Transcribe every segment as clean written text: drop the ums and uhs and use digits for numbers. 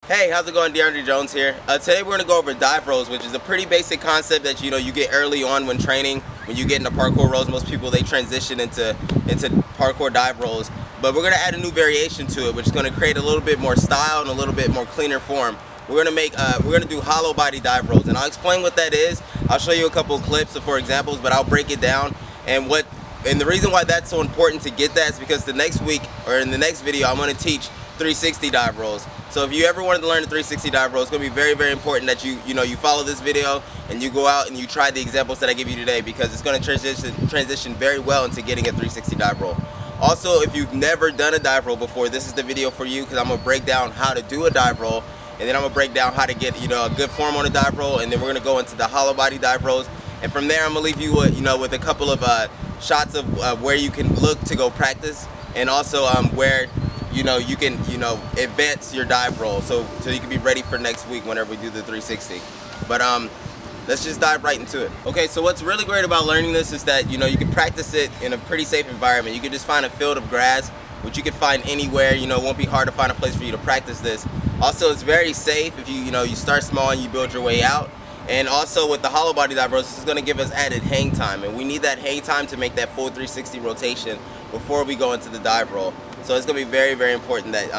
Hey, how's it going? DeAndre Jones here. Today we're going to go over dive rolls, which is a pretty basic concept that you get early on when training. When you get into parkour rolls, most people they transition into parkour dive rolls. But we're going to add a new variation to it, which is going to create a little bit more style and a little bit more cleaner form. We're going to do hollow body dive rolls, and I'll explain what that is. I'll show you a couple of clips for examples, but I'll break it down. And the reason why that's so important to get that is because the next week or in the next video I'm going to teach 360 dive rolls. So if you ever wanted to learn the 360 dive roll, it's going to be very, very important that you follow this video and you go out and you try the examples that I give you today, because it's going to transition very well into getting a 360 dive roll. Also, if you've never done a dive roll before, this is the video for you, because I'm going to break down how to do a dive roll, and then I'm going to break down how to get a good form on a dive roll, and then we're going to go into the hollow body dive rolls. And from there, I'm going to leave you with a couple of shots of where you can look to go practice, and also where you can advance your dive roll so you can be ready for next week whenever we do the 360. But let's just dive right into it. Okay, so what's really great about learning this is that you can practice it in a pretty safe environment. You can just find a field of grass, which you can find anywhere. It won't be hard to find a place for you to practice this. Also, it's very safe if you start small and you build your way out. And also with the hollow body dive rolls, this is going to give us added hang time, and we need that hang time to make that full 360 rotation before we go into the dive roll. So it's going to be very, very important that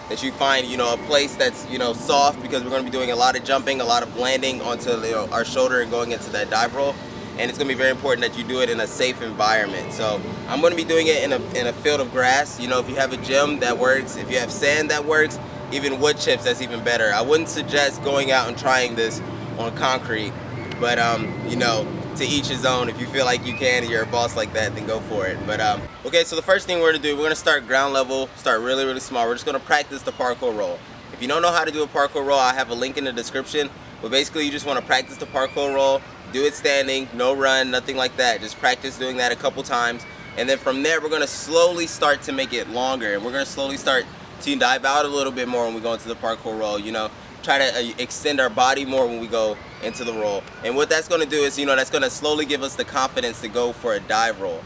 that you find a place that's soft, because we're going to be doing a lot of jumping, a lot of landing onto our shoulder and going into that dive roll. And it's going to be very important that you do it in a safe environment. So I'm going to be doing it in a field of grass. If you have a gym, that works. If you have sand, that works. Even wood chips, that's even better. I wouldn't suggest going out and trying this on concrete, but to each his own. If you feel like you can and you're a boss like that, then go for it. But okay, so the first thing we're going to do, we're going to start ground level, start really, really small. We're just going to practice the parkour roll. If you don't know how to do a parkour roll, I have a link in the description. But basically, you just want to practice the parkour roll, do it standing, no run, nothing like that. Just practice doing that a couple times, and then from there, we're going to slowly start to make it longer, and we're going to slowly start to dive out a little bit more when we go into the parkour roll. Try to extend our body more when we go into the roll. And what that's going to do is, that's going to slowly give us the confidence to go for a dive roll.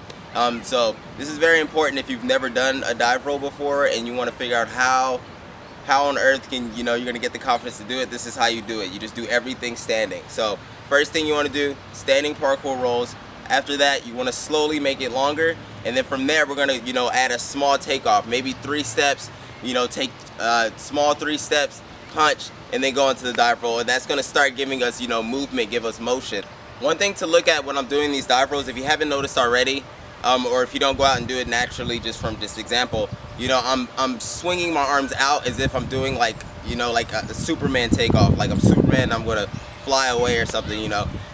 So this is very important if you've never done a dive roll before and you want to figure out how on earth can you're going to get the confidence to do it. This is how you do it. You just do everything standing. So first thing you want to do, standing parkour rolls. After that, you want to slowly make it longer, and then from there we're going to add a small takeoff, maybe 3 steps. Take small 3 steps, punch, and then go into the dive roll, and that's going to start giving us movement, give us motion. One thing to look at when I'm doing these dive rolls, if you haven't noticed already, or if you don't go out and do it naturally just from this example, I'm swinging my arms out as if I'm doing like a Superman takeoff, like I'm Superman, I'm gonna fly away or something.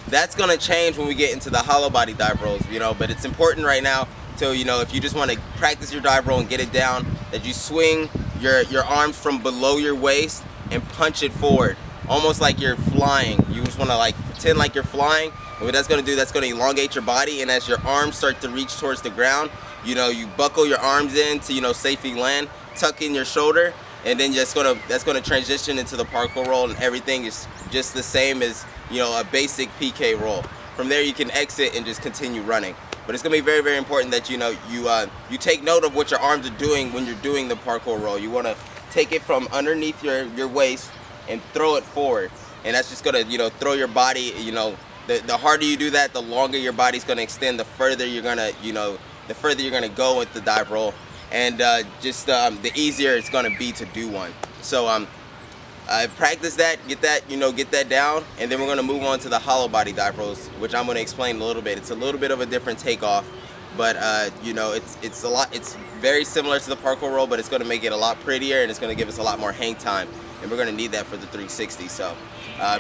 That's gonna change when we get into the hollow body dive rolls, but it's important right now to if you just want to practice your dive roll and get it down, that you swing your arms from below your waist and punch it forward, almost like you're flying. You just want to pretend like you're flying, and what that's going to do, that's going to elongate your body, and as your arms start to reach towards the ground, you buckle your arms in to safely land, tuck in your shoulder, and then that's going to transition into the parkour roll, and everything is just the same as a basic PK roll. From there you can exit and just continue running. But it's going to be very, very important that you take note of what your arms are doing when you're doing the parkour roll. You want to take it from underneath your waist and throw it forward, and that's just going to throw your body. The harder you do that, the longer your body's going to extend, the further you're going to go with the dive roll, and the easier it's going to be to do one. So practice that, get that down, and then we're going to move on to the hollow body dive rolls, which I'm going to explain a little bit. It's a little bit of a different takeoff, but it's very similar to the parkour roll, but it's going to make it a lot prettier, and it's going to give us a lot more hang time, and we're going to need that for the 360. So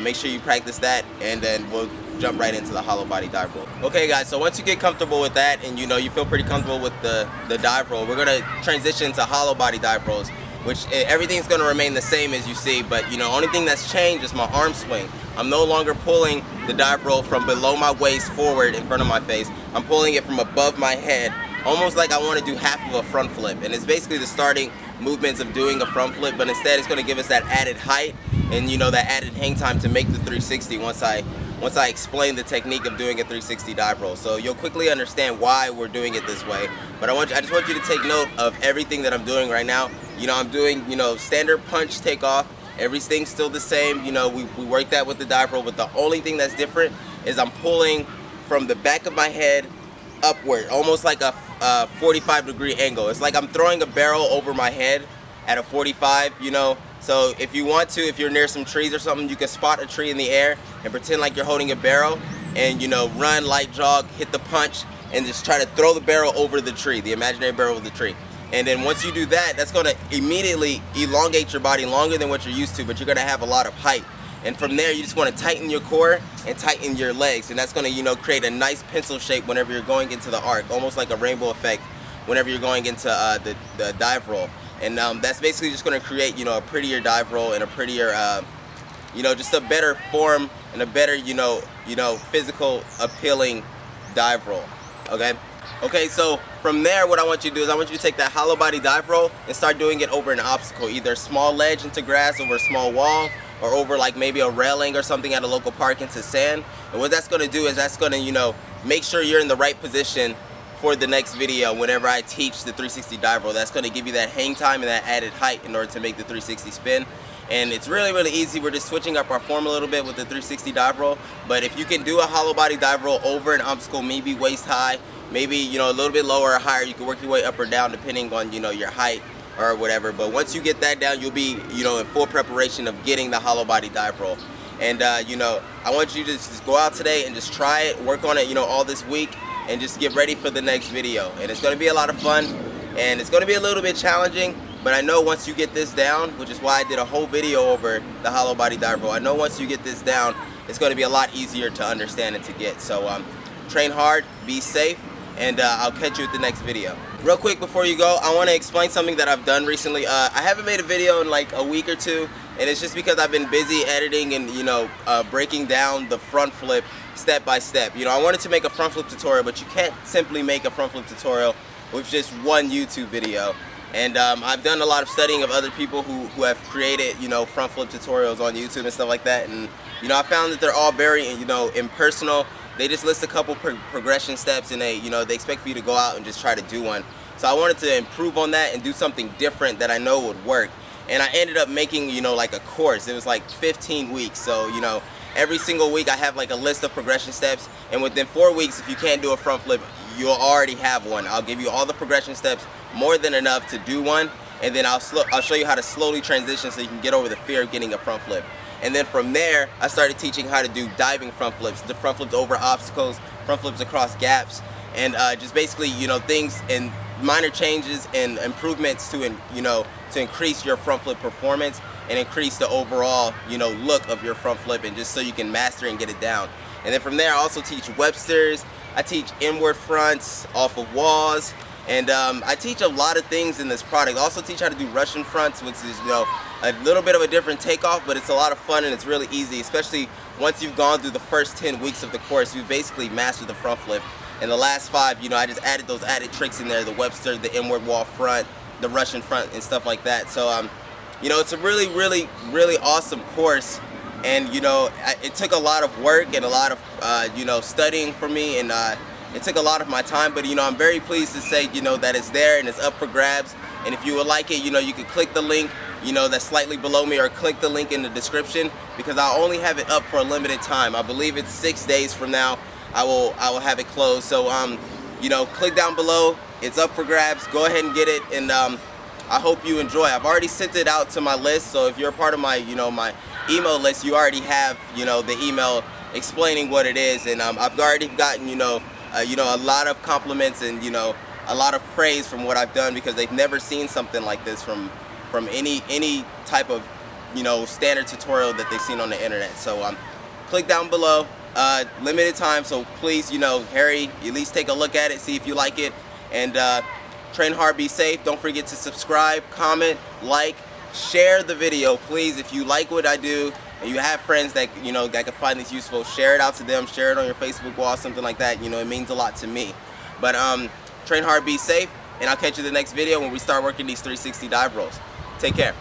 make sure you practice that, and then we'll jump right into the hollow body dive roll. Okay guys, so once you get comfortable with that, and you feel pretty comfortable with the dive roll, we're going to transition to hollow body dive rolls, which everything's going to remain the same as you see, but only thing that's changed is my arm swing. I'm no longer pulling the dive roll from below my waist forward in front of my face. I'm pulling it from above my head, almost like I want to do half of a front flip, and it's basically the starting movements of doing a front flip, but instead it's going to give us that added height and that added hang time to make the 360 once I explain the technique of doing a 360 dive roll. So you'll quickly understand why we're doing it this way, but I just want you to take note of everything that I'm doing right now. I'm doing standard punch takeoff, Everything's still the same. You know, we work that with the dive roll, but the only thing that's different is I'm pulling from the back of my head upward, almost like a 45-degree angle. It's like I'm throwing a barrel over my head at a 45, you know. So if you want to, if you're near some trees or something, you can spot a tree in the air and pretend like you're holding a barrel and, you know, run, light jog, hit the punch, and just try to throw the barrel over the tree, the imaginary barrel over the tree. And then once you do that, that's going to immediately elongate your body longer than what you're used to, but you're going to have a lot of height. And from there, you just want to tighten your core and tighten your legs, and that's going to, you know, create a nice pencil shape whenever you're going into the arc, almost like a rainbow effect whenever you're going into the dive roll. And that's basically just going to create, you know, a prettier dive roll and a prettier, you know, just a better form and a better, you know, physical appealing dive roll. Okay, so from there, what I want you to do is I want you to take that hollow body dive roll and start doing it over an obstacle, either a small ledge into grass, over a small wall, or over like maybe a railing or something at a local park into sand. And what that's going to do is that's going to, you know, make sure you're in the right position for the next video whenever I teach the 360 dive roll. That's going to give you that hang time and that added height in order to make the 360 spin. And it's really, really easy. We're just switching up our form a little bit with the 360 dive roll. But if you can do a hollow body dive roll over an obstacle, maybe waist high, maybe, you know, a little bit lower or higher, you can work your way up or down depending on, you know, your height or whatever. But once you get that down, you'll be, you know, in full preparation of getting the hollow body dive roll. And you know, I want you to just go out today and just try it, work on it, you know, all this week, and just get ready for the next video. And it's going to be a lot of fun, and it's going to be a little bit challenging, but I know once you get this down, which is why I did a whole video over the hollow body dive roll, I know once you get this down, it's going to be a lot easier to understand and to get. So train hard, be safe, and I'll catch you at the next video. Real quick before you go, I want to explain something that I've done recently. I haven't made a video in like a week or two, and it's just because I've been busy editing and, you know, breaking down the front flip step by step. You know, I wanted to make a front flip tutorial, but you can't simply make a front flip tutorial with just one YouTube video. And I've done a lot of studying of other people who have created, you know, front flip tutorials on YouTube and stuff like that. And, you know, I found that they're all very, you know, impersonal. They just list a couple progression steps, and they expect for you to go out and just try to do one. So I wanted to improve on that and do something different that I know would work. And I ended up making, you know, like a course. It was like 15 weeks. So, you know, every single week I have like a list of progression steps, and within 4 weeks, if you can't do a front flip, you'll already have one. I'll give you all the progression steps, more than enough to do one, and then I'll show you how to slowly transition so you can get over the fear of getting a front flip. And then from there, I started teaching how to do diving front flips, the front flips over obstacles, front flips across gaps, and just basically, you know, things and minor changes and improvements to, you know, to increase your front flip performance and increase the overall, you know, look of your front flip, and just so you can master and get it down. And then from there, I also teach Webster's. I teach inward fronts off of walls, and I teach a lot of things in this product. I also teach how to do Russian fronts, which is, you know, a little bit of a different takeoff, but it's a lot of fun and it's really easy, especially once you've gone through the first 10 weeks of the course. You've basically mastered the front flip. And the last 5, you know, I just added those added tricks in there, the Webster, the inward wall front, the Russian front, and stuff like that. So, you know, it's a really, really, really awesome course. And, you know, it took a lot of work and a lot of, you know, studying for me, and it took a lot of my time, but, you know, I'm very pleased to say, you know, that it's there and it's up for grabs. And if you would like it, you know, you can click the link, you know, that's slightly below me, or click the link in the description, because I only have it up for a limited time. I believe it's 6 days from now I will have it closed. So, you know, click down below. It's up for grabs. Go ahead and get it, and I hope you enjoy. I've already sent it out to my list, so if you're a part of my, you know, my email list, you already have, you know, the email explaining what it is, and I've already gotten, you know, a lot of compliments and, you know, a lot of praise from what I've done, because they've never seen something like this from any type of, you know, standard tutorial that they've seen on the internet. So click down below. Limited time, so please, you know, hurry, at least take a look at it, see if you like it, and train hard, be safe. Don't forget to subscribe, comment, like, share the video, please. If you like what I do and you have friends that, you know, that can find this useful, share it out to them, share it on your Facebook wall, something like that. You know, it means a lot to me. But train hard, be safe, and I'll catch you in the next video when we start working these 360 dive rolls. Take care.